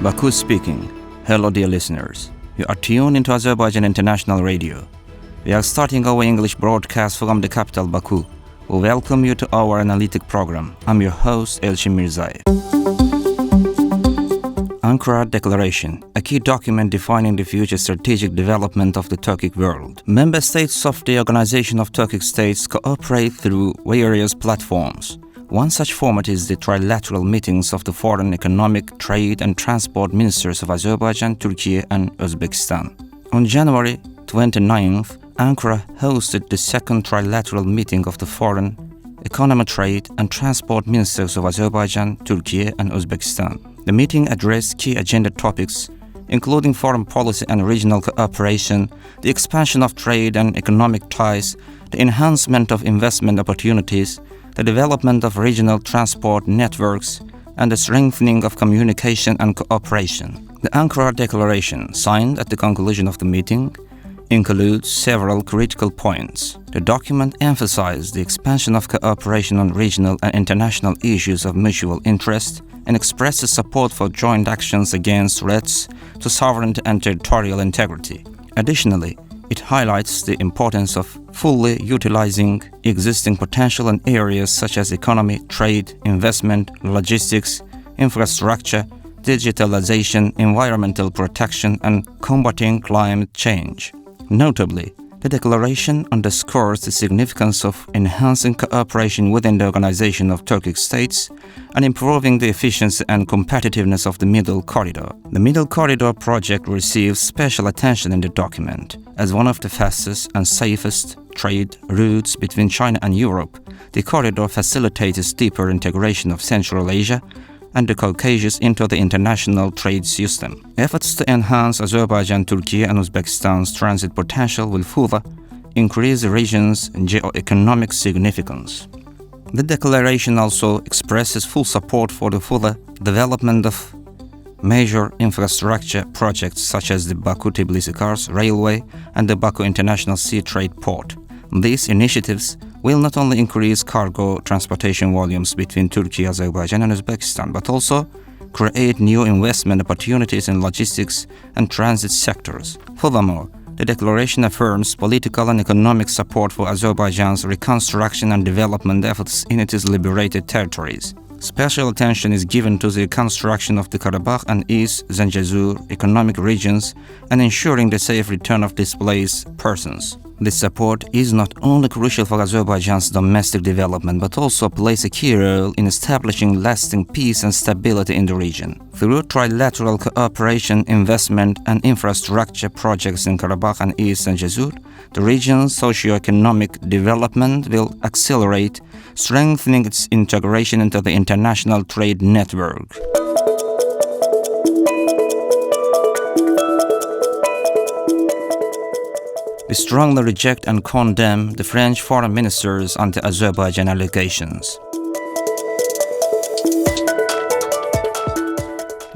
Baku speaking. Hello dear listeners. You are tuned into Azerbaijan International Radio. We are starting our English broadcast from the capital Baku. We welcome you to our analytic program. I'm your host Elçin Mirzaev. Ankara Declaration, a key document defining the future strategic development of the Turkic world. Member states of the Organization of Turkic States cooperate through various platforms. One such format is the trilateral meetings of the foreign economic, trade and transport ministers of Azerbaijan, Turkey and Uzbekistan. On January 29th, Ankara hosted the second trilateral meeting of the foreign economy, trade and transport ministers of Azerbaijan, Turkey and Uzbekistan. The meeting addressed key agenda topics, including foreign policy and regional cooperation, the expansion of trade and economic ties, the enhancement of investment opportunities, the development of regional transport networks, and the strengthening of communication and cooperation. The Ankara Declaration, signed at the conclusion of the meeting, includes several critical points. The document emphasized the expansion of cooperation on regional and international issues of mutual interest and expresses support for joint actions against threats to sovereignty and territorial integrity. Additionally, it highlights the importance of fully utilizing existing potential in areas such as economy, trade, investment, logistics, infrastructure, digitalization, environmental protection, and combating climate change. Notably, the declaration underscores the significance of enhancing cooperation within the Organization of Turkic States and improving the efficiency and competitiveness of the Middle Corridor. The Middle Corridor project receives special attention in the document. As one of the fastest and safest trade routes between China and Europe, the corridor facilitates deeper integration of Central Asia and the Caucasus into the international trade system. Efforts to enhance Azerbaijan, Turkey and Uzbekistan's transit potential will further increase the region's geo-economic significance. The declaration also expresses full support for the further development of major infrastructure projects such as the Baku-Tbilisi-Kars Railway and the Baku International Sea Trade Port. These initiatives will not only increase cargo transportation volumes between Turkey, Azerbaijan and Uzbekistan, but also create new investment opportunities in logistics and transit sectors. Furthermore, the declaration affirms political and economic support for Azerbaijan's reconstruction and development efforts in its liberated territories. Special attention is given to the reconstruction of the Karabakh and East Zangezur economic regions and ensuring the safe return of displaced persons. This support is not only crucial for Azerbaijan's domestic development but also plays a key role in establishing lasting peace and stability in the region. Through trilateral cooperation, investment and infrastructure projects in Karabakh and East Zangezur, the region's socio-economic development will accelerate, strengthening its integration into the international trade network. We strongly reject and condemn the French foreign minister's anti-Azerbaijan allegations.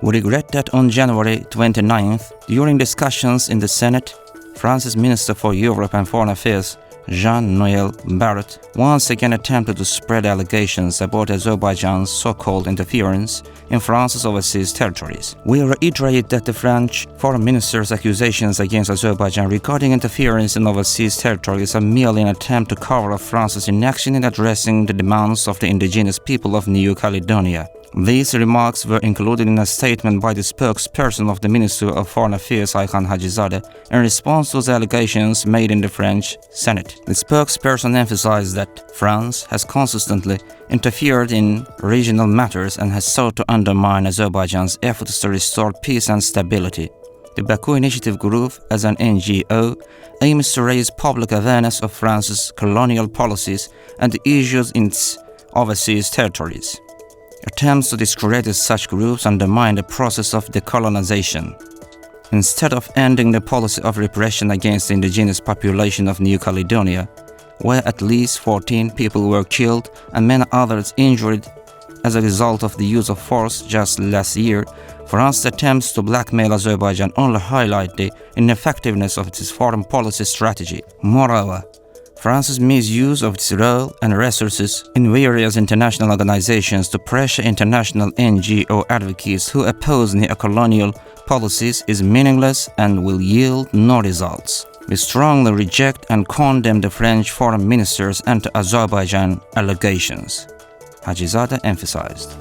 We regret that on January 29th, during discussions in the Senate, France's Minister for Europe and Foreign Affairs, Jean-Noël Barrot, once again attempted to spread allegations about Azerbaijan's so-called interference in France's overseas territories. We reiterate that the French foreign minister's accusations against Azerbaijan regarding interference in overseas territories are merely an attempt to cover up France's inaction in addressing the demands of the indigenous people of New Caledonia. These remarks were included in a statement by the spokesperson of the Ministry of Foreign Affairs, Ayhan Hajizadeh, in response to the allegations made in the French Senate. The spokesperson emphasized that France has consistently interfered in regional matters and has sought to undermine Azerbaijan's efforts to restore peace and stability. The Baku Initiative Group, as an NGO, aims to raise public awareness of France's colonial policies and the issues in its overseas territories. Attempts to discredit such groups undermine the process of decolonization. Instead of ending the policy of repression against the indigenous population of New Caledonia, where at least 14 people were killed and many others injured As a result of the use of force just last year, France's attempts to blackmail Azerbaijan only highlight the ineffectiveness of its foreign policy strategy. Moreover, France's misuse of its role and resources in various international organizations to pressure international NGO advocates who oppose neo-colonial policies is meaningless and will yield no results. We strongly reject and condemn the French foreign minister's anti-Azerbaijan allegations, Hajizadeh emphasized.